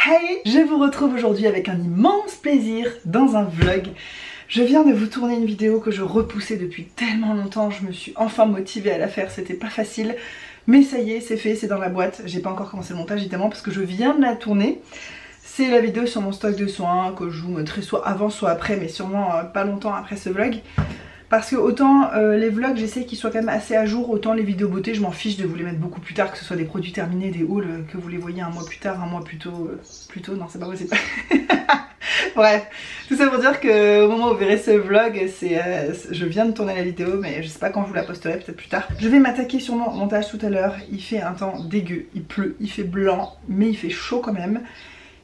Hey, je vous retrouve aujourd'hui avec un immense plaisir dans un vlog. Je viens de vous tourner une vidéo que je repoussais depuis tellement longtemps, je me suis enfin motivée à la faire, c'était pas facile. Mais ça y est, c'est fait, c'est dans la boîte. J'ai pas encore commencé le montage évidemment parce que je viens de la tourner. C'est la vidéo sur mon stock de soins que je vous mettrai soit avant soit après, mais sûrement pas longtemps après ce vlog. Parce que autant les vlogs j'essaie qu'ils soient quand même assez à jour, autant les vidéos beauté je m'en fiche de vous les mettre beaucoup plus tard, que ce soit des produits terminés, des hauls, que vous les voyez un mois plus tard, un mois plus tôt, non c'est pas possible. Bref, tout ça pour dire que au moment où vous verrez ce vlog, je viens de tourner la vidéo mais je sais pas quand je vous la posterai, peut-être plus tard. Je vais m'attaquer sur mon montage tout à l'heure, il fait un temps dégueu, il pleut, il fait blanc mais il fait chaud quand même.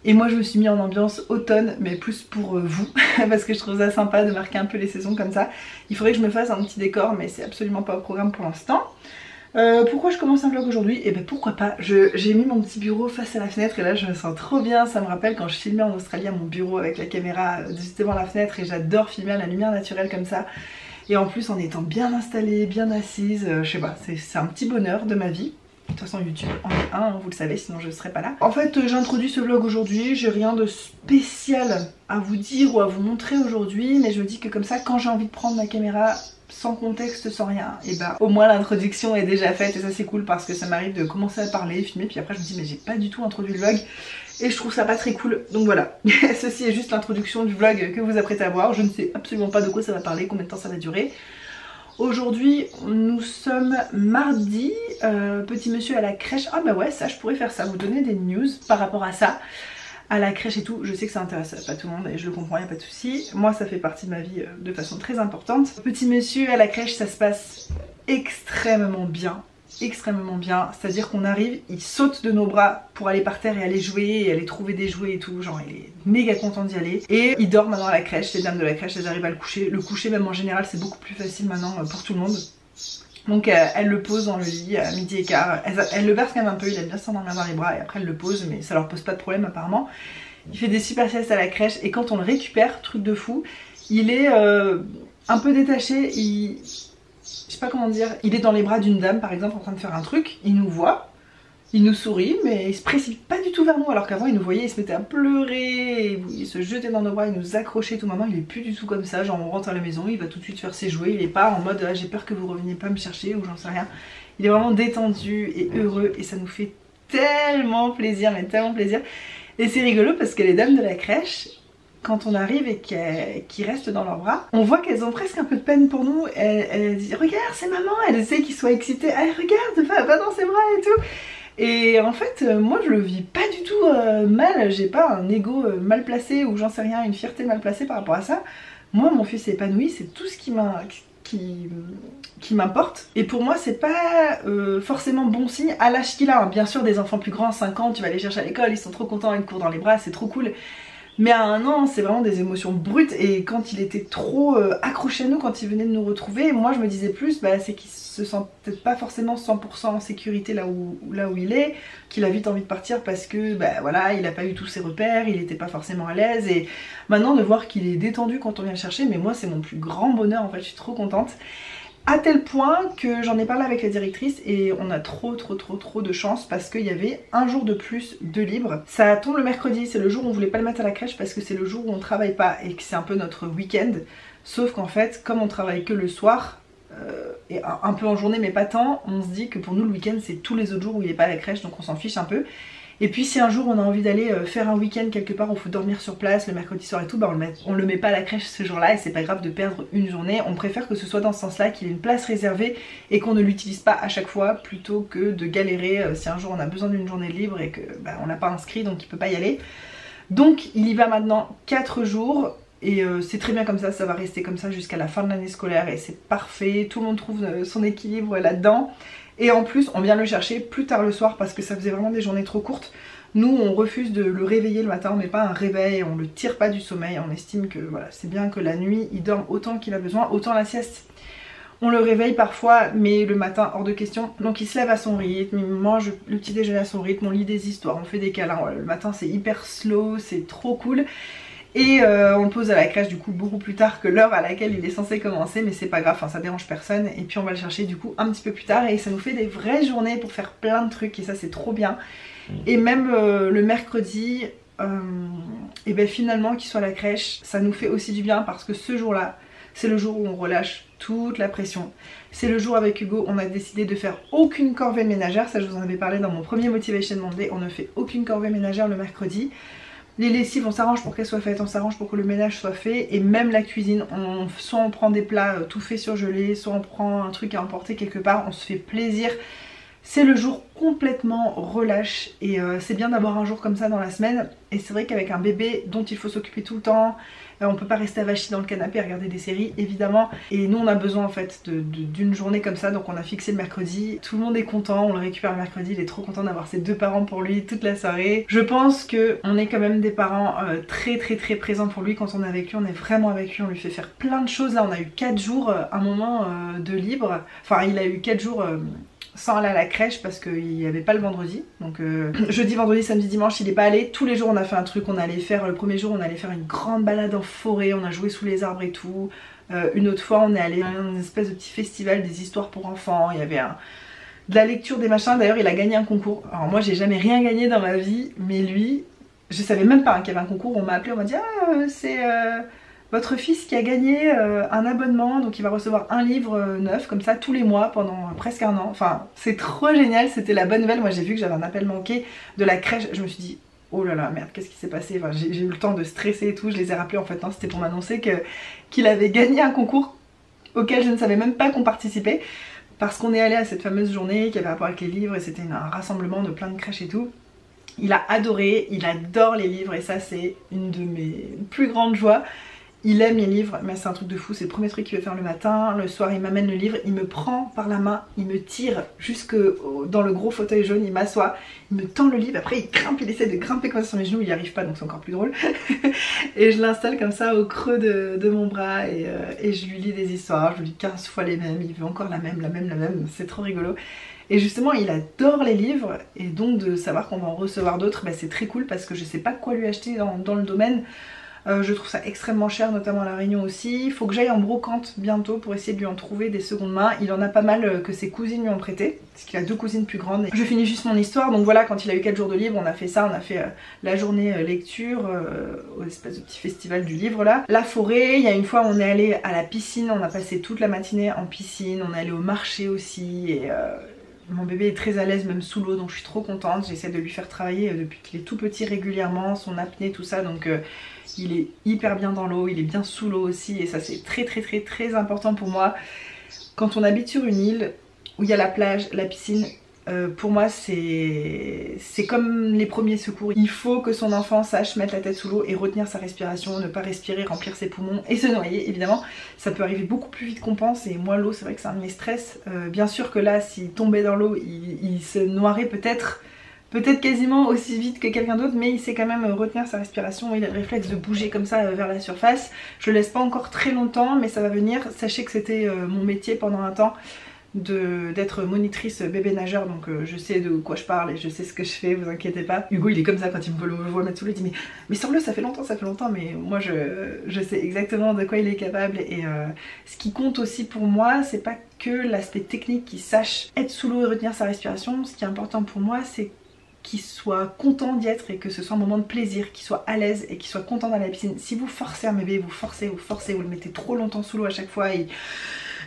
Et moi je me suis mis en ambiance automne, mais plus pour vous, parce que je trouve ça sympa de marquer un peu les saisons comme ça. Il faudrait que je me fasse un petit décor, mais c'est absolument pas au programme pour l'instant. Pourquoi je commence un vlog aujourd'hui? Et ben pourquoi pas, j'ai mis mon petit bureau face à la fenêtre et là je me sens trop bien. Ça me rappelle quand je filmais en Australie à mon bureau avec la caméra juste devant la fenêtre, et j'adore filmer à la lumière naturelle comme ça. Et en plus en étant bien installée, bien assise, je sais pas, c'est un petit bonheur de ma vie. De toute façon YouTube en est un, vous le savez, sinon je ne serais pas là. En fait j'introduis ce vlog aujourd'hui, j'ai rien de spécial à vous dire ou à vous montrer aujourd'hui, mais je me dis que comme ça quand j'ai envie de prendre ma caméra sans contexte, sans rien, et bah au moins l'introduction est déjà faite et ça c'est cool parce que ça m'arrive de commencer à parler, filmer, puis après je me dis mais j'ai pas du tout introduit le vlog et je trouve ça pas très cool, donc voilà. Ceci est juste l'introduction du vlog que vous apprêtez à voir, je ne sais absolument pas de quoi ça va parler, combien de temps ça va durer. Aujourd'hui nous sommes mardi, petit monsieur à la crèche. Ah bah ouais, ça je pourrais faire ça, vous donner des news par rapport à ça, à la crèche et tout. Je sais que ça intéresse pas tout le monde et je le comprends, y a pas de souci. Moi ça fait partie de ma vie de façon très importante. Petit monsieur à la crèche, ça se passe extrêmement bien. Extrêmement bien, c'est-à-dire qu'on arrive, il saute de nos bras pour aller par terre et aller jouer et aller trouver des jouets et tout, genre il est méga content d'y aller. Et il dort maintenant à la crèche, les dames de la crèche elles arrivent à le coucher. Le coucher même en général c'est beaucoup plus facile maintenant pour tout le monde. Donc elle le pose dans le lit à midi et quart, elle le berce quand même un peu, il aime bien s'endormir dans les bras et après elle le pose, mais ça leur pose pas de problème apparemment. Il fait des super siestes à la crèche et quand on le récupère, truc de fou, il est un peu détaché, je sais pas comment dire, il est dans les bras d'une dame par exemple en train de faire un truc, il nous voit, il nous sourit mais il se précipite pas du tout vers nous, alors qu'avant il nous voyait, il se mettait à pleurer, il se jetait dans nos bras, il nous accrochait tout. Maintenant il est plus du tout comme ça, genre on rentre à la maison, il va tout de suite faire ses jouets, il est pas en mode ah, j'ai peur que vous reveniez pas me chercher ou j'en sais rien. Il est vraiment détendu et heureux et ça nous fait tellement plaisir, mais tellement plaisir. Et c'est rigolo parce que les dames de la crèche, quand on arrive et qu'ils restent dans leurs bras, on voit qu'elles ont presque un peu de peine pour nous. Elles disent regarde c'est maman, elles essaient qu'ils soient excités, allez regarde, va dans ses bras et tout. Et en fait moi je le vis pas du tout mal, j'ai pas un ego mal placé ou j'en sais rien, une fierté mal placée par rapport à ça. Moi mon fils est épanoui, c'est tout ce qui m'importe. Et pour moi c'est pas forcément bon signe à l'âge qu'il a, hein. Bien sûr des enfants plus grands, 5 ans, tu vas les chercher à l'école, ils sont trop contents, ils te courent dans les bras, c'est trop cool. Mais à 1 an c'est vraiment des émotions brutes et quand il était trop accroché à nous, quand il venait de nous retrouver, moi je me disais plus bah, c'est qu'il se sent peut-être pas forcément 100% en sécurité là où il est, qu'il a vite envie de partir parce que bah voilà il a pas eu tous ses repères, il était pas forcément à l'aise. Et maintenant de voir qu'il est détendu quand on vient le chercher, mais moi c'est mon plus grand bonheur en fait, je suis trop contente. À tel point que j'en ai parlé avec la directrice et on a trop de chance parce qu'il y avait un jour de plus de libre. Ça tombe le mercredi, c'est le jour où on voulait pas le mettre à la crèche parce que c'est le jour où on travaille pas et que c'est un peu notre week-end. Sauf qu'en fait, comme on travaille que le soir, et un peu en journée mais pas tant, on se dit que pour nous le week-end c'est tous les autres jours où il est pas à la crèche, donc on s'en fiche un peu. Et puis si un jour on a envie d'aller faire un week-end quelque part où il faut dormir sur place le mercredi soir et tout, bah on le met pas à la crèche ce jour là et c'est pas grave de perdre une journée. On préfère que ce soit dans ce sens là, qu'il ait une place réservée et qu'on ne l'utilise pas à chaque fois plutôt que de galérer si un jour on a besoin d'une journée libre et que bah, on l'a pas inscrit donc il peut pas y aller. Donc il y va maintenant 4 jours. Et c'est très bien comme ça va rester comme ça jusqu'à la fin de l'année scolaire et c'est parfait, tout le monde trouve son équilibre là-dedans. Et en plus on vient le chercher plus tard le soir parce que ça faisait vraiment des journées trop courtes. Nous on refuse de le réveiller le matin, on met pas un réveil, on le tire pas du sommeil, on estime que voilà, c'est bien que la nuit il dorme autant qu'il a besoin, autant la sieste. On le réveille parfois mais le matin hors de question, donc il se lève à son rythme, il mange le petit déjeuner à son rythme, on lit des histoires, on fait des câlins, voilà, le matin c'est hyper slow, c'est trop cool. Et on le pose à la crèche du coup beaucoup plus tard que l'heure à laquelle il est censé commencer, mais c'est pas grave, enfin, ça dérange personne. Et puis on va le chercher du coup un petit peu plus tard et ça nous fait des vraies journées pour faire plein de trucs et ça c'est trop bien. Et même le mercredi, et ben finalement qu'il soit à la crèche, ça nous fait aussi du bien parce que ce jour-là, c'est le jour où on relâche toute la pression. C'est le jour avec Hugo, on a décidé de faire aucune corvée ménagère, ça je vous en avais parlé dans mon premier Motivation Monday, on ne fait aucune corvée ménagère le mercredi. Les lessives, on s'arrange pour qu'elles soient faites, on s'arrange pour que le ménage soit fait, et même la cuisine, soit on prend des plats tout faits surgelés, soit on prend un truc à emporter quelque part, on se fait plaisir. C'est le jour complètement relâche et c'est bien d'avoir un jour comme ça dans la semaine. Et c'est vrai qu'avec un bébé dont il faut s'occuper tout le temps, on peut pas rester avachi dans le canapé à regarder des séries évidemment. Et nous on a besoin en fait d'une journée comme ça, donc on a fixé le mercredi. Tout le monde est content, on le récupère le mercredi, il est trop content d'avoir ses deux parents pour lui toute la soirée. Je pense que on est quand même des parents très présents pour lui quand on est avec lui, on est vraiment avec lui, on lui fait faire plein de choses. Là on a eu 4 jours, un moment de libre, enfin il a eu 4 jours... sans aller à la crèche parce qu'il n'y avait pas le vendredi, donc jeudi, vendredi, samedi, dimanche il n'est pas allé. Tous les jours on a fait un truc, on allait faire, le premier jour on allait faire une grande balade en forêt, on a joué sous les arbres et tout. Une autre fois on est allé à une espèce de petit festival des histoires pour enfants, il y avait de la lecture, des machins. D'ailleurs il a gagné un concours, alors moi j'ai jamais rien gagné dans ma vie, mais lui, je savais même pas qu'il y avait un concours. On m'a appelé, on m'a dit ah c'est... votre fils qui a gagné un abonnement, donc il va recevoir un livre neuf comme ça tous les mois pendant presque un an. Enfin c'est trop génial, c'était la bonne nouvelle. Moi j'ai vu que j'avais un appel manqué de la crèche, je me suis dit oh là là merde, qu'est-ce qui s'est passé. Enfin, j'ai eu le temps de stresser et tout, je les ai rappelés en fait, hein, c'était pour m'annoncer qu'il avait gagné un concours auquel je ne savais même pas qu'on participait. Parce qu'on est allé à cette fameuse journée qui avait rapport avec les livres et c'était un rassemblement de plein de crèches et tout. Il a adoré, il adore les livres et ça c'est une de mes plus grandes joies. Il aime les livres, mais c'est un truc de fou, c'est le premier truc qu'il veut faire le matin. Le soir il m'amène le livre, il me prend par la main, il me tire jusque dans le gros fauteuil jaune, il m'assoit, il me tend le livre, après il grimpe, il essaie de grimper comme ça sur mes genoux, il n'y arrive pas donc c'est encore plus drôle. Et je l'installe comme ça au creux de mon bras et je lui lis des histoires, je lui lis 15 fois les mêmes, il veut encore la même, c'est trop rigolo. Et justement il adore les livres et donc de savoir qu'on va en recevoir d'autres, bah, c'est très cool parce que je sais pas quoi lui acheter dans le domaine. Je trouve ça extrêmement cher, notamment à La Réunion aussi. Il faut que j'aille en brocante bientôt pour essayer de lui en trouver des secondes mains. Il en a pas mal que ses cousines lui ont prêté, parce qu'il a 2 cousines plus grandes. Je finis juste mon histoire, donc voilà, quand il a eu 4 jours de libre, on a fait ça, on a fait la journée lecture, au espèce de petit festival du livre là. La forêt, il y a une fois on est allé à la piscine, on a passé toute la matinée en piscine, on est allé au marché aussi et... mon bébé est très à l'aise même sous l'eau donc je suis trop contente, j'essaie de lui faire travailler depuis qu'il est tout petit régulièrement, son apnée tout ça, donc il est hyper bien dans l'eau, il est bien sous l'eau aussi et ça c'est très important pour moi. Quand on habite sur une île où il y a la plage, la piscine, pour moi c'est comme les premiers secours. Il faut que son enfant sache mettre la tête sous l'eau et retenir sa respiration, ne pas respirer, remplir ses poumons et se noyer évidemment. Ça peut arriver beaucoup plus vite qu'on pense et moi l'eau c'est vrai que c'est un de mes stress. Bien sûr que là s'il tombait dans l'eau il se noierait peut-être quasiment aussi vite que quelqu'un d'autre, mais il sait quand même retenir sa respiration, il a le réflexe de bouger comme ça vers la surface. Je le laisse pas encore très longtemps mais ça va venir. Sachez que c'était mon métier pendant un temps d'être monitrice bébé nageur, donc je sais de quoi je parle et je sais ce que je fais, vous inquiétez pas. Hugo il est comme ça quand il me voit mettre sous l'eau, il dit mais sors-le, ça fait longtemps, mais moi je sais exactement de quoi il est capable et ce qui compte aussi pour moi c'est pas que l'aspect technique qu'il sache être sous l'eau et retenir sa respiration. Ce qui est important pour moi c'est qu'il soit content d'y être et que ce soit un moment de plaisir, qu'il soit à l'aise et qu'il soit content dans la piscine. Si vous forcez un bébé, vous le mettez trop longtemps sous l'eau à chaque fois et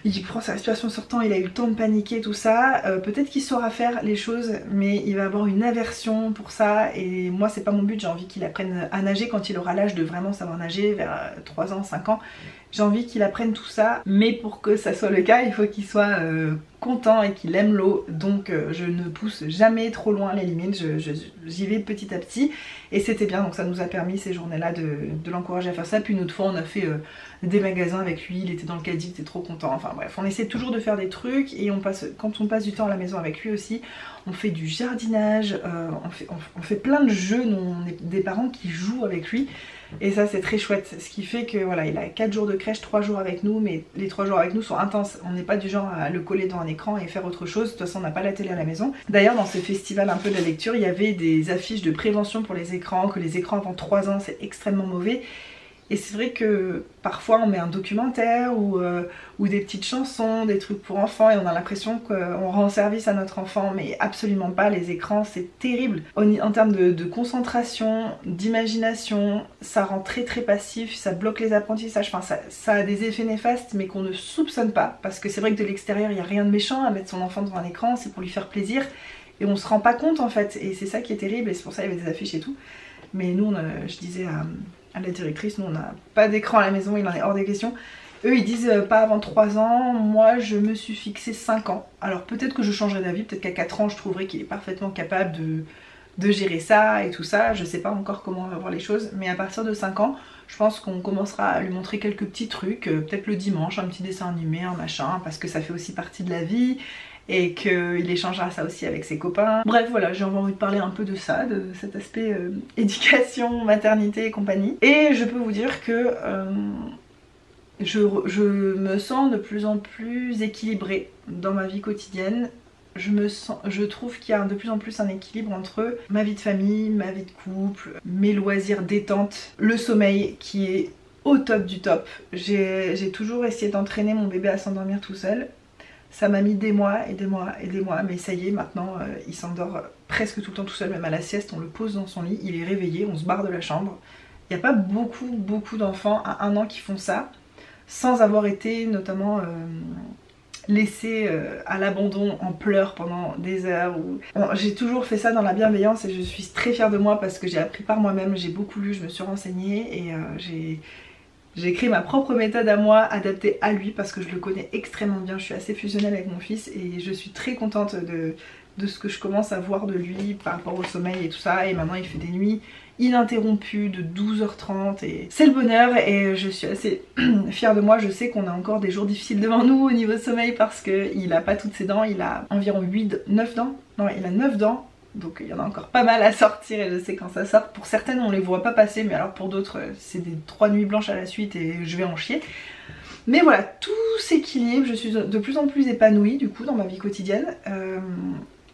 il prend sa respiration sortant, il a eu le temps de paniquer, tout ça. Peut-être qu'il saura faire les choses, mais il va avoir une aversion pour ça. Et moi, c'est pas mon but. J'ai envie qu'il apprenne à nager quand il aura l'âge de vraiment savoir nager, vers 3 ans, 5 ans. J'ai envie qu'il apprenne tout ça, mais pour que ça soit le cas, il faut qu'il soit content et qu'il aime l'eau. Donc je ne pousse jamais trop loin les limites, j'y vais petit à petit. Et c'était bien, donc ça nous a permis ces journées-là de l'encourager à faire ça. Puis une autre fois, on a fait des magasins avec lui, il était dans le caddie, il était trop content. Enfin bref, on essaie toujours de faire des trucs et quand on passe du temps à la maison avec lui aussi, on fait du jardinage, on fait plein de jeux, nous, on est des parents qui jouent avec lui. Et ça c'est très chouette, ce qui fait que voilà, il a 4 jours de crèche, 3 jours avec nous, mais les 3 jours avec nous sont intenses. On n'est pas du genre à le coller devant un écran et faire autre chose, de toute façon on n'a pas la télé à la maison. D'ailleurs dans ce festival un peu de la lecture, il y avait des affiches de prévention pour les écrans, que les écrans avant 3 ans c'est extrêmement mauvais. Et c'est vrai que parfois on met un documentaire ou des petites chansons, des trucs pour enfants et on a l'impression qu'on rend service à notre enfant, mais absolument pas. Les écrans c'est terrible. En termes de concentration, d'imagination, ça rend très passif, ça bloque les apprentissages, enfin ça a des effets néfastes mais qu'on ne soupçonne pas. Parce que c'est vrai que de l'extérieur il n'y a rien de méchant à mettre son enfant devant un écran, c'est pour lui faire plaisir. Et on se rend pas compte en fait, et c'est ça qui est terrible et c'est pour ça qu'il y avait des affiches et tout. Mais nous, je disais à la directrice, nous on n'a pas d'écran à la maison, il en est hors des questions. Eux ils disent pas avant 3 ans, moi je me suis fixé 5 ans. Alors peut-être que je changerai d'avis, peut-être qu'à 4 ans je trouverai qu'il est parfaitement capable de gérer ça et tout ça. Je sais pas encore comment on va voir les choses, mais à partir de 5 ans, je pense qu'on commencera à lui montrer quelques petits trucs, peut-être le dimanche, un petit dessin animé, un machin, parce que ça fait aussi partie de la vie. Et qu'il échangera ça aussi avec ses copains. Bref voilà, j'ai envie de parler un peu de ça, de cet aspect éducation, maternité et compagnie. Et je peux vous dire que je me sens de plus en plus équilibrée dans ma vie quotidienne. Je trouve qu'il y a de plus en plus un équilibre entre ma vie de famille, ma vie de couple, mes loisirs détente, le sommeil qui est au top du top. J'ai toujours essayé d'entraîner mon bébé à s'endormir tout seul. Ça m'a mis des mois et des mois et des mois, mais ça y est, maintenant il s'endort presque tout le temps tout seul, même à la sieste, on le pose dans son lit, il est réveillé, on se barre de la chambre. Il n'y a pas beaucoup d'enfants à 1 an qui font ça, sans avoir été notamment laissés à l'abandon en pleurs pendant des heures. Bon, j'ai toujours fait ça dans la bienveillance et je suis très fière de moi parce que j'ai appris par moi-même, j'ai beaucoup lu, je me suis renseignée et j'ai créé ma propre méthode à moi, adaptée à lui parce que je le connais extrêmement bien, je suis assez fusionnelle avec mon fils et je suis très contente de ce que je commence à voir de lui par rapport au sommeil et tout ça. Et maintenant il fait des nuits ininterrompues de 12h30 et c'est le bonheur et je suis assez fière de moi. Je sais qu'on a encore des jours difficiles devant nous au niveau sommeil parce qu'il a pas toutes ses dents, il a environ 9 dents, non il a 9 dents. Donc il y en a encore pas mal à sortir et je sais quand ça sort. Pour certaines on les voit pas passer, mais alors pour d'autres c'est des 3 nuits blanches à la suite et je vais en chier. Mais voilà, tout s'équilibre, je suis de plus en plus épanouie du coup dans ma vie quotidienne.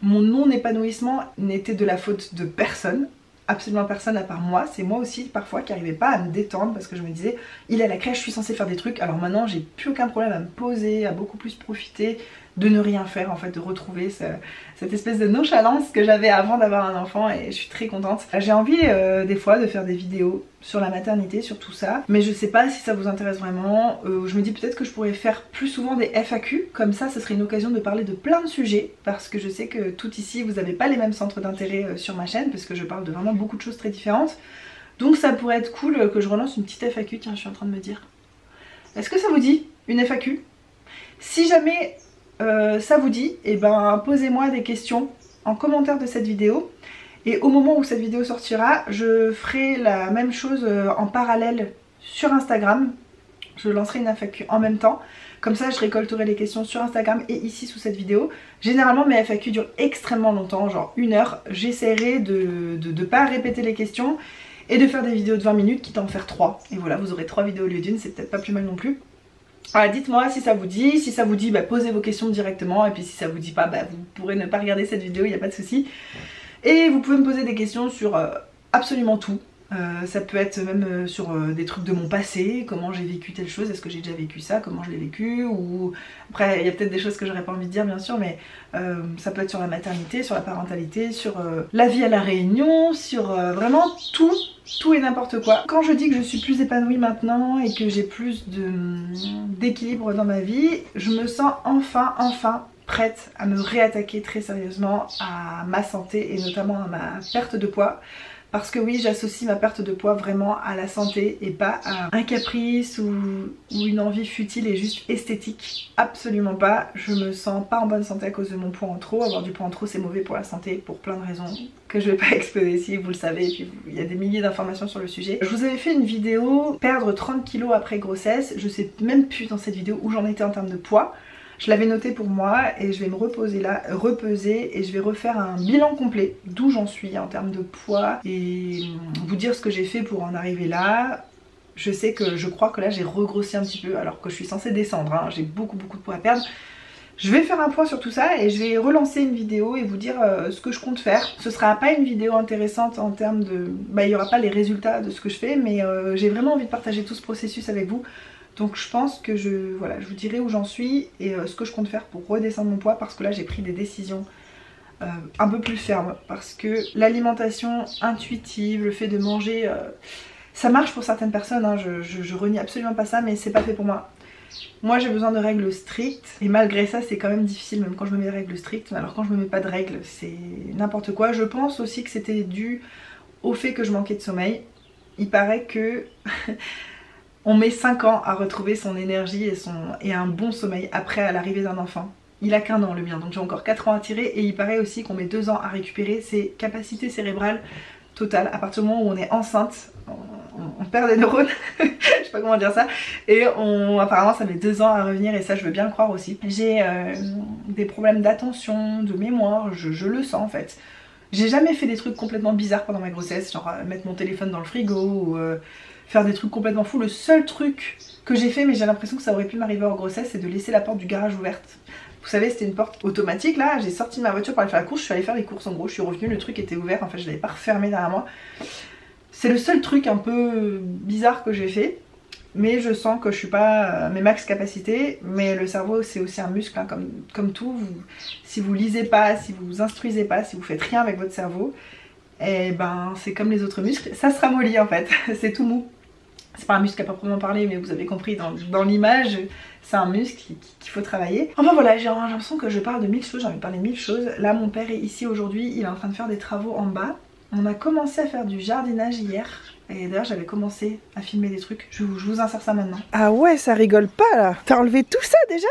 Mon non-épanouissement n'était de la faute de personne, absolument personne à part moi. C'est moi aussi parfois qui n'arrivais pas à me détendre parce que je me disais il est à la crèche, je suis censée faire des trucs. Alors maintenant j'ai plus aucun problème à me poser, à beaucoup plus profiter de ne rien faire en fait, de retrouver cette espèce de nonchalance que j'avais avant d'avoir un enfant et je suis très contente. J'ai envie des fois de faire des vidéos sur la maternité, sur tout ça, mais je sais pas si ça vous intéresse vraiment. Je me dis peut-être que je pourrais faire plus souvent des FAQ, comme ça ce serait une occasion de parler de plein de sujets parce que je sais que tout ici vous n'avez pas les mêmes centres d'intérêt sur ma chaîne parce que je parle de vraiment beaucoup de choses très différentes. Donc ça pourrait être cool que je relance une petite FAQ, tiens je suis en train de me dire. Est-ce que ça vous dit une FAQ? Si jamais ça vous dit, et ben posez-moi des questions en commentaire de cette vidéo et au moment où cette vidéo sortira je ferai la même chose en parallèle sur Instagram. Je lancerai une FAQ en même temps, comme ça je récolterai les questions sur Instagram et ici sous cette vidéo. Généralement mes FAQ durent extrêmement longtemps, genre 1 heure. J'essaierai de pas répéter les questions et de faire des vidéos de 20 minutes, quitte à en faire 3. Et voilà, vous aurez 3 vidéos au lieu d'une, c'est peut-être pas plus mal non plus. Voilà, dites-moi si ça vous dit, bah, posez vos questions directement et puis si ça vous dit pas, bah, vous pourrez ne pas regarder cette vidéo, il n'y a pas de souci. Et vous pouvez me poser des questions sur absolument tout. Ça peut être même sur des trucs de mon passé, comment j'ai vécu telle chose, est-ce que j'ai déjà vécu ça, comment je l'ai vécu, ou après il y a peut-être des choses que j'aurais pas envie de dire bien sûr, mais ça peut être sur la maternité, sur la parentalité, sur la vie à la Réunion, sur vraiment tout et n'importe quoi. Quand je dis que je suis plus épanouie maintenant et que j'ai plus d'équilibre dans ma vie, je me sens enfin prête à me réattaquer très sérieusement à ma santé et notamment à ma perte de poids. Parce que oui, j'associe ma perte de poids vraiment à la santé et pas à un caprice ou une envie futile et juste esthétique. Absolument pas. Je me sens pas en bonne santé à cause de mon poids en trop. Avoir du poids en trop c'est mauvais pour la santé pour plein de raisons que je vais pas exposer ici, vous le savez, et puis il y a des milliers d'informations sur le sujet. Je vous avais fait une vidéo perdre 30 kilos après grossesse. Je sais même plus dans cette vidéo où j'en étais en termes de poids. Je l'avais noté pour moi et je vais me reposer là, repeser et je vais refaire un bilan complet d'où j'en suis en termes de poids et vous dire ce que j'ai fait pour en arriver là. Je sais que je crois que là j'ai regrossi un petit peu alors que je suis censée descendre, hein. J'ai beaucoup de poids à perdre. Je vais faire un point sur tout ça et je vais relancer une vidéo et vous dire ce que je compte faire. Ce sera pas une vidéo intéressante en termes de... Bah, il n'y aura pas les résultats de ce que je fais, mais j'ai vraiment envie de partager tout ce processus avec vous. Donc je pense que je vous dirai où j'en suis et ce que je compte faire pour redescendre mon poids, parce que là j'ai pris des décisions un peu plus fermes. Parce que l'alimentation intuitive, le fait de manger, ça marche pour certaines personnes, hein, je renie absolument pas ça, mais c'est pas fait pour moi. Moi j'ai besoin de règles strictes et malgré ça c'est quand même difficile même quand je me mets des règles strictes. Alors quand je me mets pas de règles c'est n'importe quoi. Je pense aussi que c'était dû au fait que je manquais de sommeil. Il paraît que on met 5 ans à retrouver son énergie et un bon sommeil après l'arrivée d'un enfant. Il a qu'un an le mien, donc j'ai encore 4 ans à tirer, et il paraît aussi qu'on met 2 ans à récupérer ses capacités cérébrales totales. À partir du moment où on est enceinte, on perd des neurones, je sais pas comment dire ça, et apparemment ça met 2 ans à revenir, et ça je veux bien le croire aussi. J'ai des problèmes d'attention, de mémoire, je le sens en fait. J'ai jamais fait des trucs complètement bizarres pendant ma grossesse, genre mettre mon téléphone dans le frigo ou faire des trucs complètement fous. Le seul truc que j'ai fait, mais j'ai l'impression que ça aurait pu m'arriver en grossesse, c'est de laisser la porte du garage ouverte. Vous savez, c'était une porte automatique là, j'ai sorti de ma voiture pour aller faire la course, je suis allée faire les courses en gros, je suis revenue, le truc était ouvert, en fait je l'avais pas refermé derrière moi. C'est le seul truc un peu bizarre que j'ai fait, mais je sens que je suis pas à mes max capacités, mais le cerveau c'est aussi un muscle, hein, comme tout, si vous lisez pas, si vous instruisez pas, si vous faites rien avec votre cerveau, et ben c'est comme les autres muscles, ça se ramollit en fait, c'est tout mou. C'est pas un muscle à proprement parler, mais vous avez compris dans l'image, c'est un muscle qu'il faut travailler. Enfin voilà, j'ai l'impression que je parle de 1000 choses, j'ai envie de parler de 1000 choses. Là mon père est ici aujourd'hui, il est en train de faire des travaux en bas. On a commencé à faire du jardinage hier. Et d'ailleurs j'avais commencé à filmer des trucs, je vous insère ça maintenant. Ah ouais, ça rigole pas là. T'as enlevé tout ça déjà?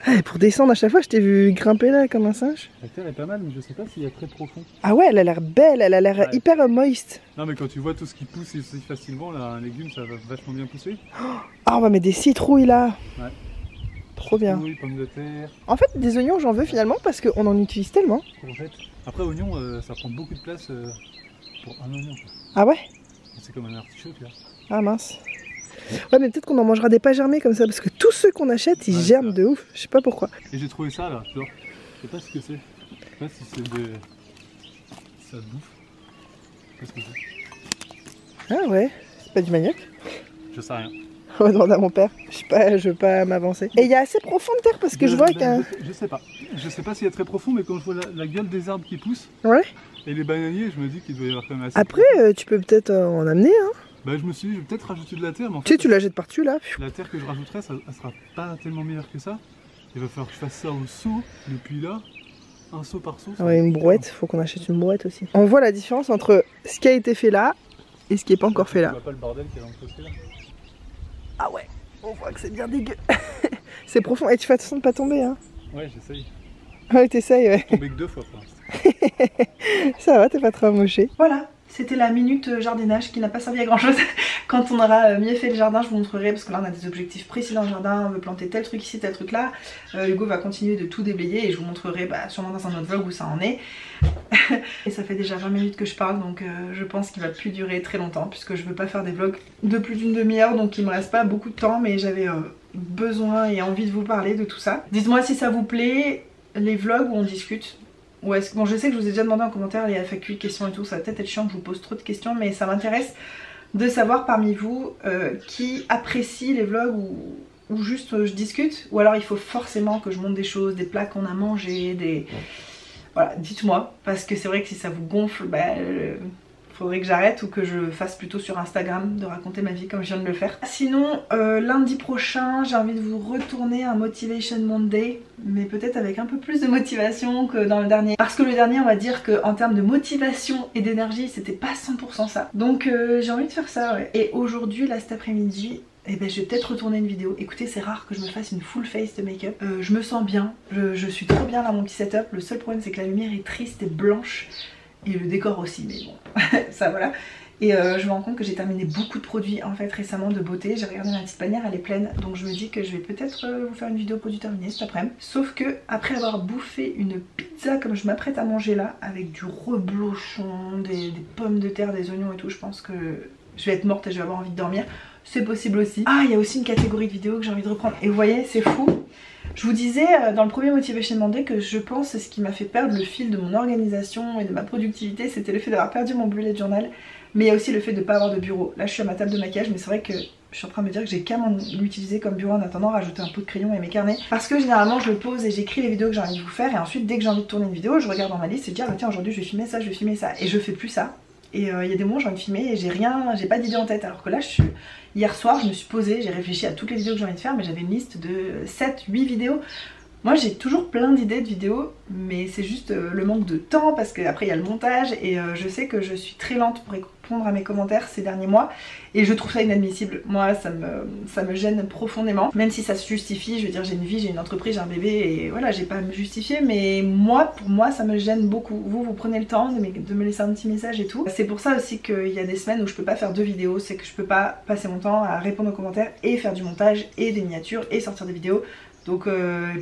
Ouais. Pour descendre à chaque fois, je t'ai vu grimper là comme un singe. La terre est pas mal, mais je sais pas s'il y a très profond. Ah ouais, elle a l'air belle, elle a l'air hyper moist. Non mais quand tu vois tout ce qui pousse aussi facilement, là, un légume ça va vachement bien pousser. Ah on va mettre des citrouilles là. Ouais. Trop bien. Citrouilles, pommes de terre. En fait des oignons j'en veux finalement parce qu'on en utilise tellement. Courgettes. Après oignon ça prend beaucoup de place pour un oignon. Ah ouais? C'est comme un artichaut là. Ah mince. Ouais mais peut-être qu'on en mangera des pas germés comme ça, parce que tous ceux qu'on achète ils germent de ouf, je sais pas pourquoi. Et j'ai trouvé ça là, genre, je sais pas ce que c'est. Je sais pas si c'est de... ça bouffe. Qu'est-ce que c'est? Ah ouais, c'est pas du manioc? Je sais rien. On va demander à mon père, je veux pas m'avancer. Et il y a assez profond de terre parce que je vois qu'un... Je sais pas s'il y a très profond, mais quand je vois la gueule des arbres qui poussent, ouais. Et les bananiers, je me dis qu'il doit y avoir quand même assez. Après tu peux peut-être en amener hein. Bah je me suis dit, je vais peut-être rajouter de la terre, mais en fait... Tu sais, tu la jettes par-dessus là. La terre que je rajouterai, elle sera pas tellement meilleure que ça. Il va falloir que je fasse ça au seau, depuis là, un seau par seau. Ouais, une brouette, faut qu'on achète une brouette aussi. On voit la différence entre ce qui a été fait là et ce qui n'est pas encore fait là. Tu vois pas le bordel qu'il y a dans le fossé là? Ah ouais, on voit que c'est bien dégueu. C'est profond, et tu fais attention de pas tomber hein. Ouais, j'essaye. Ouais, t'essayes ouais. J'ai tombé que 2 fois pour l'instant. Ça va, t'es pas trop amoché. Voilà. C'était la minute jardinage qui n'a pas servi à grand chose. Quand on aura mieux fait le jardin, je vous montrerai, parce que là on a des objectifs précis dans le jardin, on veut planter tel truc ici, tel truc là. Hugo va continuer de tout déblayer et je vous montrerai sûrement dans un autre vlog où ça en est. Et ça fait déjà 20 minutes que je parle, donc je pense qu'il va plus durer très longtemps, puisque je veux pas faire des vlogs de plus d'une demi-heure, donc il me reste pas beaucoup de temps, mais j'avais besoin et envie de vous parler de tout ça. Dites-moi si ça vous plaît, les vlogs où on discute. Ou est-ce que, bon je sais que je vous ai déjà demandé en commentaire les FAQ, questions et tout, ça va peut-être être chiant que je vous pose trop de questions, mais ça m'intéresse de savoir parmi vous qui apprécie les vlogs ou juste je discute, ou alors il faut forcément que je montre des choses, des plats qu'on a mangés, des... Voilà, dites-moi, parce que c'est vrai que si ça vous gonfle, faudrait que j'arrête ou que je fasse plutôt sur Instagram de raconter ma vie comme je viens de le faire. Sinon lundi prochain j'ai envie de vous retourner un Motivation Monday, mais peut-être avec un peu plus de motivation que dans le dernier, parce que le dernier on va dire qu'en termes de motivation et d'énergie c'était pas 100% ça, donc j'ai envie de faire ça ouais. Et aujourd'hui là cet après-midi je vais peut-être retourner une vidéo. Écoutez, c'est rare que je me fasse une full face de make-up. Je me sens bien, je suis trop bien dans mon petit setup. Le seul problème c'est que la lumière est triste et blanche. Et le décor aussi, mais bon, ça voilà. Et je me rends compte que j'ai terminé beaucoup de produits en fait récemment de beauté. J'ai regardé ma petite panière, elle est pleine. Donc je me dis que je vais peut-être vous faire une vidéo produit terminé cet après-midi. Sauf que après avoir bouffé une pizza comme je m'apprête à manger là, avec du reblochon, des pommes de terre, des oignons et tout, je pense que je vais être morte et je vais avoir envie de dormir. C'est possible aussi. Ah, il y a aussi une catégorie de vidéos que j'ai envie de reprendre. Et vous voyez, c'est fou. Je vous disais dans le premier Motivation Monday que je pense c'est ce qui m'a fait perdre le fil de mon organisation et de ma productivité, c'était le fait d'avoir perdu mon bullet journal, mais il y a aussi le fait de ne pas avoir de bureau. Là je suis à ma table de maquillage, mais c'est vrai que je suis en train de me dire que j'ai qu'à l'utiliser comme bureau en attendant, rajouter un pot de crayon et mes carnets. Parce que généralement je le pose et j'écris les vidéos que j'ai envie de vous faire, et ensuite dès que j'ai envie de tourner une vidéo, je regarde dans ma liste et je dis ah bah tiens aujourd'hui je vais filmer ça, je vais filmer ça, et je fais plus ça. Et il y a des moments j'ai envie de filmer et j'ai pas d'idée en tête, alors que là hier soir je me suis posée, j'ai réfléchi à toutes les vidéos que j'ai envie de faire, mais j'avais une liste de 7-8 vidéos. Moi j'ai toujours plein d'idées de vidéos, mais c'est juste le manque de temps, parce qu'après il y a le montage, et je sais que je suis très lente pour répondre à mes commentaires ces derniers mois, et je trouve ça inadmissible. Moi ça me gêne profondément, même si ça se justifie, je veux dire j'ai une vie, j'ai une entreprise, j'ai un bébé, et voilà j'ai pas à me justifier, mais pour moi ça me gêne beaucoup. Vous prenez le temps de me laisser un petit message et tout. C'est pour ça aussi qu'il y a des semaines où je peux pas faire 2 vidéos, c'est que je peux pas passer mon temps à répondre aux commentaires et faire du montage et des miniatures et sortir des vidéos. Donc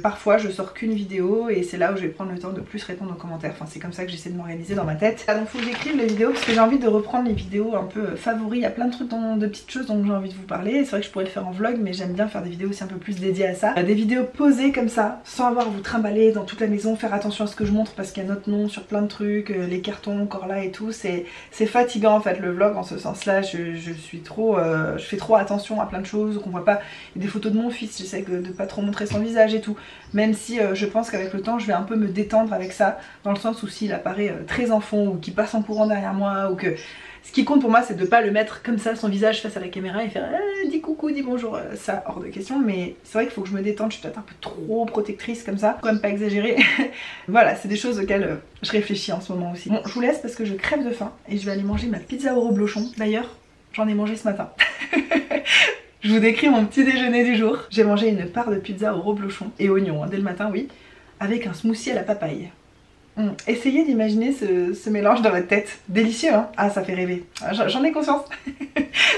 parfois je sors qu'une vidéo et c'est là où je vais prendre le temps de plus répondre aux commentaires. Enfin c'est comme ça que j'essaie de m'organiser dans ma tête. Donc faut que j'écrive les vidéos parce que j'ai envie de reprendre les vidéos un peu favoris. Il y a plein de trucs, de petites choses dont j'ai envie de vous parler. C'est vrai que je pourrais le faire en vlog, mais j'aime bien faire des vidéos aussi un peu plus dédiées à ça. Des vidéos posées comme ça, sans avoir à vous trimballer dans toute la maison, faire attention à ce que je montre parce qu'il y a notre nom sur plein de trucs, les cartons encore là et tout. C'est fatigant en fait le vlog en ce sens là. Je fais trop attention à plein de choses qu'on voit pas. Il y a des photos de mon fils, j'essaie de pas trop montrer son visage et tout, même si je pense qu'avec le temps je vais un peu me détendre avec ça, dans le sens où s'il apparaît très en fond ou qu'il passe en courant derrière moi, ou que ce qui compte pour moi c'est de pas le mettre comme ça son visage face à la caméra et faire dis coucou, dis bonjour, ça hors de question. Mais c'est vrai qu'il faut que je me détende, je suis peut-être un peu trop protectrice comme ça, faut quand même pas exagérer. Voilà, c'est des choses auxquelles je réfléchis en ce moment aussi. Bon, je vous laisse parce que je crève de faim et je vais aller manger ma pizza au reblochon. D'ailleurs j'en ai mangé ce matin. Je vous décris mon petit déjeuner du jour. J'ai mangé une part de pizza au reblochon et oignons, hein, dès le matin, oui, avec un smoothie à la papaye. Essayez d'imaginer ce mélange dans votre tête. Délicieux, hein? Ah, ça fait rêver. J'en ai conscience.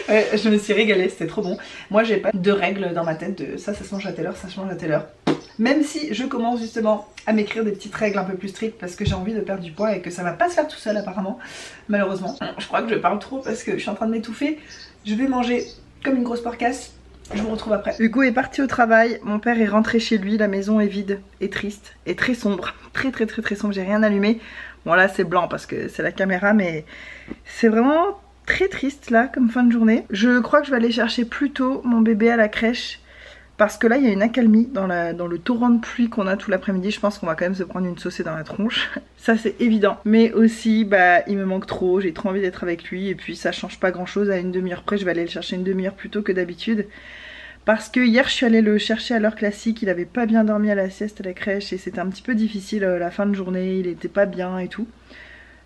Ouais, je me suis régalée, c'était trop bon. Moi, j'ai pas de règles dans ma tête de ça se mange à telle heure, ça se mange à telle heure. Même si je commence justement à m'écrire des petites règles un peu plus strictes parce que j'ai envie de perdre du poids et que ça va pas se faire tout seul apparemment, malheureusement. Je crois que je parle trop parce que je suis en train de m'étouffer. Je vais manger comme une grosse porcasse. Je vous retrouve après. Hugo est parti au travail, mon père est rentré chez lui, la maison est vide et triste et très sombre. Très sombre, j'ai rien allumé. Bon là c'est blanc parce que c'est la caméra, mais c'est vraiment très triste là comme fin de journée. Je crois que je vais aller chercher plus tôt mon bébé à la crèche, parce que là il y a une accalmie dans le torrent de pluie qu'on a tout l'après-midi. Je pense qu'on va quand même se prendre une saucée dans la tronche. Ça c'est évident. Mais aussi bah il me manque trop, j'ai trop envie d'être avec lui. Et puis ça change pas grand chose, à une demi-heure près je vais aller le chercher une demi-heure plus tôt que d'habitude. Parce que hier je suis allée le chercher à l'heure classique, il avait pas bien dormi à la sieste à la crèche et c'était un petit peu difficile la fin de journée, il était pas bien et tout.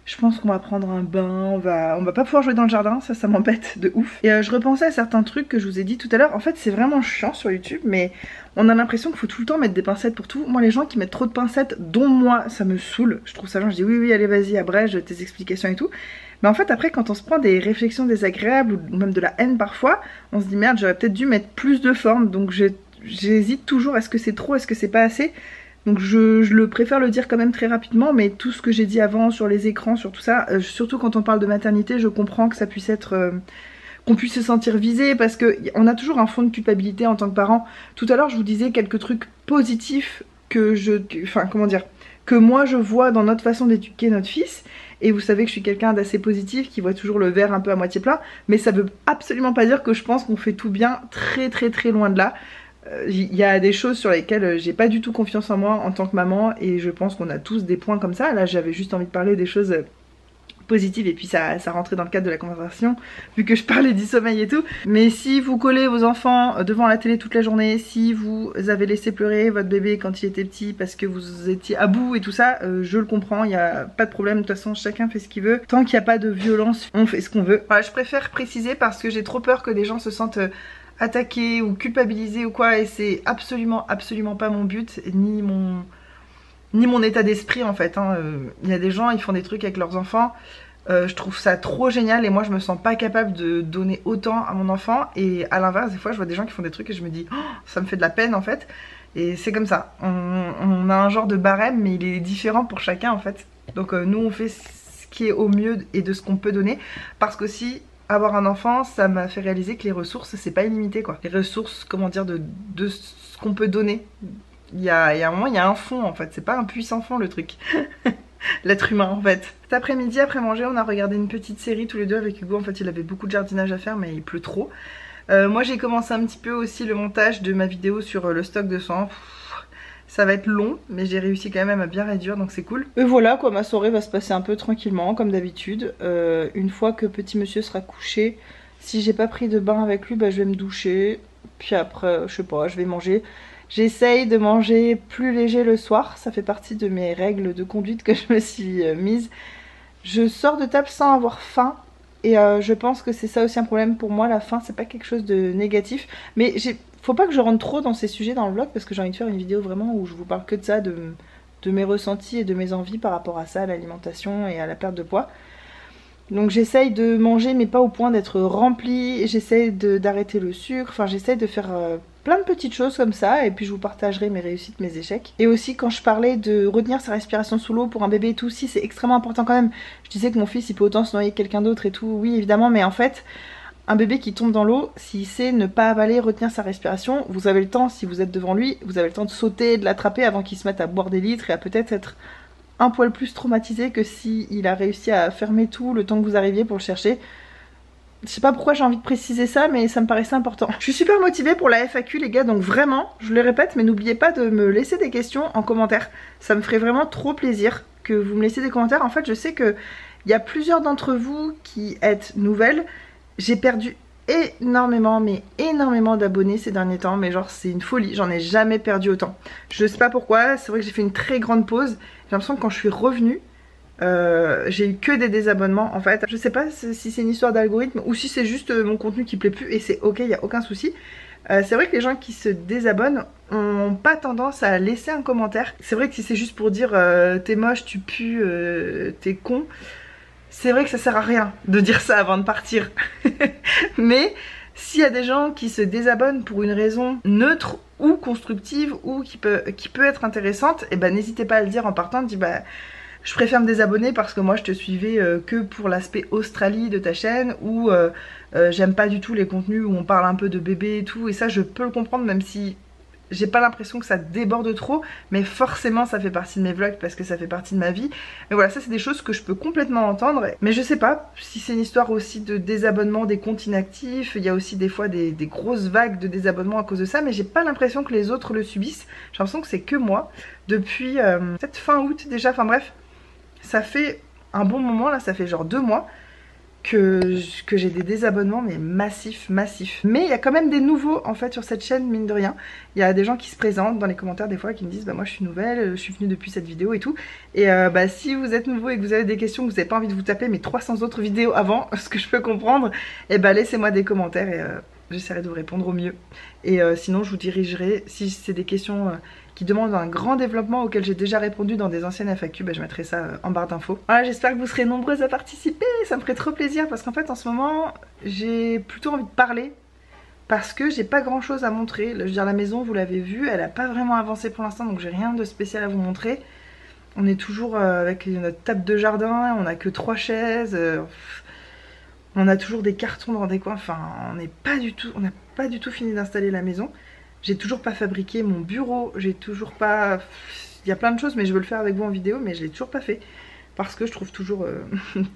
Je pense qu'on va prendre un bain, on va pas pouvoir jouer dans le jardin, ça m'embête de ouf. Et je repensais à certains trucs que je vous ai dit tout à l'heure. En fait c'est vraiment chiant sur YouTube, mais on a l'impression qu'il faut tout le temps mettre des pincettes pour tout. Moi les gens qui mettent trop de pincettes, dont moi, ça me saoule. Je trouve ça genre, je dis oui allez vas-y abrège tes explications et tout. Mais en fait après quand on se prend des réflexions désagréables ou même de la haine parfois, on se dit merde j'aurais peut-être dû mettre plus de forme. Donc j'hésite toujours, est-ce que c'est trop, est-ce que c'est pas assez. Donc je préfère le dire quand même très rapidement, mais tout ce que j'ai dit avant sur les écrans, sur tout ça, surtout quand on parle de maternité, je comprends que ça puisse être... qu'on puisse se sentir visé, parce qu'on a toujours un fond de culpabilité en tant que parent. Tout à l'heure je vous disais quelques trucs positifs que que moi je vois dans notre façon d'éduquer notre fils. Et vous savez que je suis quelqu'un d'assez positif, qui voit toujours le verre un peu à moitié plein. Mais ça veut absolument pas dire que je pense qu'on fait tout bien, très loin de là. Il y a des choses sur lesquelles j'ai pas du tout confiance en moi en tant que maman. Et je pense qu'on a tous des points comme ça. Là j'avais juste envie de parler des choses positive et puis ça rentrait dans le cadre de la conversation vu que je parlais du sommeil et tout. Mais si vous collez vos enfants devant la télé toute la journée, si vous avez laissé pleurer votre bébé quand il était petit parce que vous étiez à bout et tout ça, je le comprends, il n'y a pas de problème, de toute façon chacun fait ce qu'il veut, tant qu'il n'y a pas de violence on fait ce qu'on veut. Voilà, je préfère préciser parce que j'ai trop peur que des gens se sentent attaqués ou culpabilisés ou quoi, et c'est absolument pas mon but ni mon état d'esprit en fait. Il y a des gens, ils font des trucs avec leurs enfants, je trouve ça trop génial et moi je me sens pas capable de donner autant à mon enfant, et à l'inverse des fois je vois des gens qui font des trucs et je me dis oh, ça me fait de la peine en fait. Et c'est comme ça, on a un genre de barème mais il est différent pour chacun en fait. Donc nous on fait ce qui est au mieux et de ce qu'on peut donner, parce qu'aussi avoir un enfant ça m'a fait réaliser que les ressources c'est pas illimité quoi. Les ressources, comment dire, de ce qu'on peut donner Il y a un moment, il y a un fond en fait, c'est pas un puissant fond le truc. L'être humain en fait. Cet après-midi, après manger, on a regardé une petite série tous les deux avec Hugo. En fait, il avait beaucoup de jardinage à faire, mais il pleut trop. Moi, j'ai commencé un petit peu aussi le montage de ma vidéo sur le stock de sang. Ça va être long, mais j'ai réussi quand même à bien réduire, donc c'est cool. Et voilà quoi, ma soirée va se passer un peu tranquillement, comme d'habitude. Une fois que petit monsieur sera couché, si j'ai pas pris de bain avec lui, bah, je vais me doucher. Puis après, je sais pas, je vais manger. J'essaye de manger plus léger le soir, ça fait partie de mes règles de conduite que je me suis mise. Je sors de table sans avoir faim. Et je pense que c'est ça aussi un problème pour moi, la faim c'est pas quelque chose de négatif. Mais faut pas que je rentre trop dans ces sujets dans le vlog parce que j'ai envie de faire une vidéo vraiment où je vous parle que de ça, de mes ressentis et de mes envies par rapport à ça, à l'alimentation et à la perte de poids. Donc j'essaye de manger mais pas au point d'être remplie, j'essaye d'arrêter le sucre, enfin j'essaye de faire plein de petites choses comme ça et puis je vous partagerai mes réussites, mes échecs. Et aussi quand je parlais de retenir sa respiration sous l'eau pour un bébé et tout, si c'est extrêmement important quand même. Je disais que mon fils il peut autant se noyer que quelqu'un d'autre et tout, oui évidemment, mais en fait un bébé qui tombe dans l'eau, s'il sait ne pas avaler, retenir sa respiration, vous avez le temps, si vous êtes devant lui, vous avez le temps de sauter, de l'attraper avant qu'il se mette à boire des litres et à peut-être être un poil plus traumatisé que si il a réussi à fermer tout le temps que vous arriviez pour le chercher. Je sais pas pourquoi j'ai envie de préciser ça, mais ça me paraissait important. Je suis super motivée pour la FAQ les gars, donc vraiment, je le répète, mais n'oubliez pas de me laisser des questions en commentaire. Ça me ferait vraiment trop plaisir que vous me laissiez des commentaires. En fait, je sais qu'il y a plusieurs d'entre vous qui êtes nouvelles. J'ai perdu énormément, mais énormément d'abonnés ces derniers temps, mais genre c'est une folie, j'en ai jamais perdu autant. Je sais pas pourquoi, c'est vrai que j'ai fait une très grande pause. J'ai l'impression que quand je suis revenue, j'ai eu que des désabonnements en fait. Je sais pas si c'est une histoire d'algorithme ou si c'est juste mon contenu qui plaît plus et c'est ok, il n'y a aucun souci. C'est vrai que les gens qui se désabonnent ont pas tendance à laisser un commentaire. C'est vrai que si c'est juste pour dire t'es moche, tu pues, t'es con, c'est vrai que ça sert à rien de dire ça avant de partir. Mais s'il y a des gens qui se désabonnent pour une raison neutre ou constructive ou qui peut être intéressante, et ben n'hésitez pas à le dire en partant, de dire bah je préfère me désabonner parce que moi je te suivais que pour l'aspect Australie de ta chaîne ou j'aime pas du tout les contenus où on parle un peu de bébé et tout, et ça je peux le comprendre même si j'ai pas l'impression que ça déborde trop, mais forcément ça fait partie de mes vlogs parce que ça fait partie de ma vie. Mais voilà, ça c'est des choses que je peux complètement entendre. Mais je sais pas si c'est une histoire aussi de désabonnement des comptes inactifs. Il y a aussi des fois des grosses vagues de désabonnement à cause de ça, mais j'ai pas l'impression que les autres le subissent. J'ai l'impression que c'est que moi. Depuis peut-être fin août déjà, enfin bref, ça fait un bon moment là, ça fait genre 2 mois que j'ai des désabonnements mais massifs. Mais il y a quand même des nouveaux en fait sur cette chaîne, mine de rien. Il y a des gens qui se présentent dans les commentaires des fois qui me disent bah moi je suis nouvelle, je suis venue depuis cette vidéo et tout. Et bah si vous êtes nouveau et que vous avez des questions, que vous n'avez pas envie de vous taper mes 300 autres vidéos avant, ce que je peux comprendre, et bah laissez-moi des commentaires et j'essaierai de vous répondre au mieux. Et sinon je vous dirigerai, si c'est des questions qui demandent un grand développement auquel j'ai déjà répondu dans des anciennes FAQ, bah je mettrai ça en barre d'infos. Voilà, j'espère que vous serez nombreuses à participer, ça me ferait trop plaisir parce qu'en fait en ce moment j'ai plutôt envie de parler parce que j'ai pas grand chose à montrer. Je veux dire, la maison vous l'avez vu, elle a pas vraiment avancé pour l'instant donc j'ai rien de spécial à vous montrer. On est toujours avec notre table de jardin, on a que 3 chaises, on a toujours des cartons dans des coins, enfin on n'a pas du tout fini d'installer la maison. J'ai toujours pas fabriqué mon bureau, j'ai toujours pas... Il y a plein de choses mais je veux le faire avec vous en vidéo mais je l'ai toujours pas fait. Parce que je trouve toujours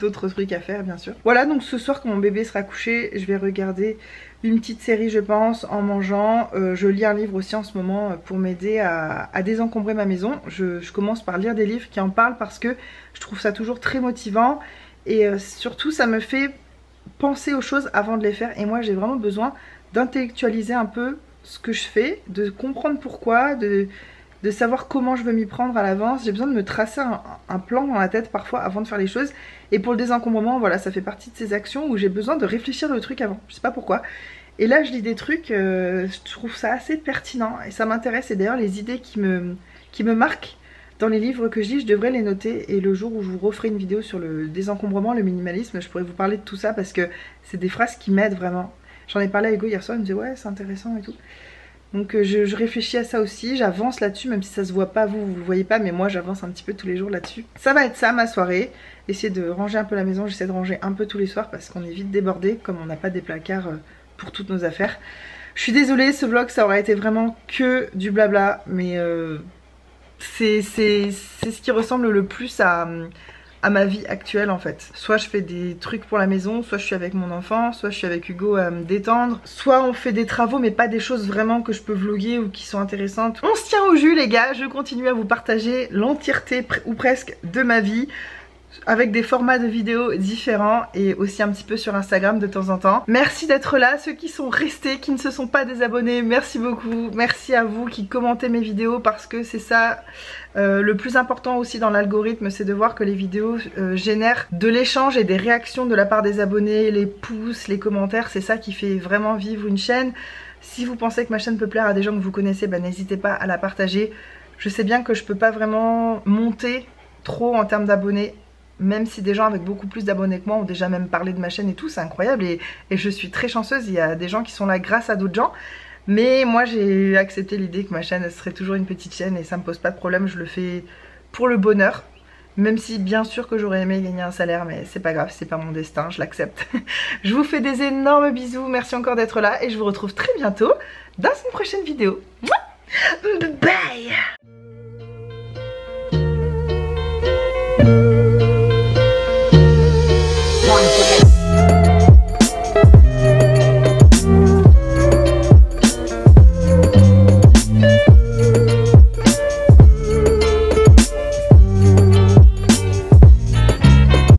d'autres trucs à faire bien sûr. Voilà, donc ce soir quand mon bébé sera couché, je vais regarder une petite série je pense en mangeant. Je lis un livre aussi en ce moment pour m'aider à désencombrer ma maison. Je commence par lire des livres qui en parlent parce que je trouve ça toujours très motivant. Et surtout ça me fait penser aux choses avant de les faire. Et moi j'ai vraiment besoin d'intellectualiser un peu ce que je fais, de comprendre pourquoi, de savoir comment je veux m'y prendre à l'avance. J'ai besoin de me tracer un plan dans la tête parfois avant de faire les choses. Et pour le désencombrement, voilà, ça fait partie de ces actions où j'ai besoin de réfléchir le truc avant. Je sais pas pourquoi. Et là, je lis des trucs, je trouve ça assez pertinent et ça m'intéresse. Et d'ailleurs, les idées qui me marquent dans les livres que je lis, je devrais les noter. Et le jour où je vous referai une vidéo sur le désencombrement, le minimalisme, je pourrais vous parler de tout ça parce que c'est des phrases qui m'aident vraiment. J'en ai parlé à Hugo hier soir, il me disait ouais c'est intéressant et tout. Donc je réfléchis à ça aussi, j'avance là-dessus, même si ça se voit pas, vous le voyez pas, mais moi j'avance un petit peu tous les jours là-dessus. Ça va être ça ma soirée, essayer de ranger un peu la maison, j'essaie de ranger un peu tous les soirs parce qu'on est vite débordé, comme on n'a pas des placards pour toutes nos affaires. Je Je suis désolée, ce vlog ça aurait été vraiment que du blabla, mais c'est ce qui ressemble le plus à ma vie actuelle en fait. Soit je fais des trucs pour la maison, soit je suis avec mon enfant, soit je suis avec Hugo à me détendre, soit on fait des travaux mais pas des choses vraiment que je peux vlogger ou qui sont intéressantes. On se tient au jus les gars, je continue à vous partager l'entièreté ou presque de ma vie, avec des formats de vidéos différents et aussi un petit peu sur Instagram de temps en temps. Merci d'être là, ceux qui sont restés, qui ne se sont pas désabonnés, merci beaucoup. Merci à vous qui commentez mes vidéos parce que c'est ça le plus important aussi dans l'algorithme, c'est de voir que les vidéos génèrent de l'échange et des réactions de la part des abonnés, les pouces, les commentaires, c'est ça qui fait vraiment vivre une chaîne. Si vous pensez que ma chaîne peut plaire à des gens que vous connaissez, bah, n'hésitez pas à la partager. Je sais bien que je peux pas vraiment monter trop en termes d'abonnés, même si des gens avec beaucoup plus d'abonnés que moi ont déjà même parlé de ma chaîne et tout, c'est incroyable et je suis très chanceuse, il y a des gens qui sont là grâce à d'autres gens. Mais moi j'ai accepté l'idée que ma chaîne serait toujours une petite chaîne et ça me pose pas de problème, je le fais pour le bonheur. Même si bien sûr que j'aurais aimé gagner un salaire, mais c'est pas grave, c'est pas mon destin, je l'accepte. Je vous fais des énormes bisous, merci encore d'être là et je vous retrouve très bientôt dans une prochaine vidéo. Bye.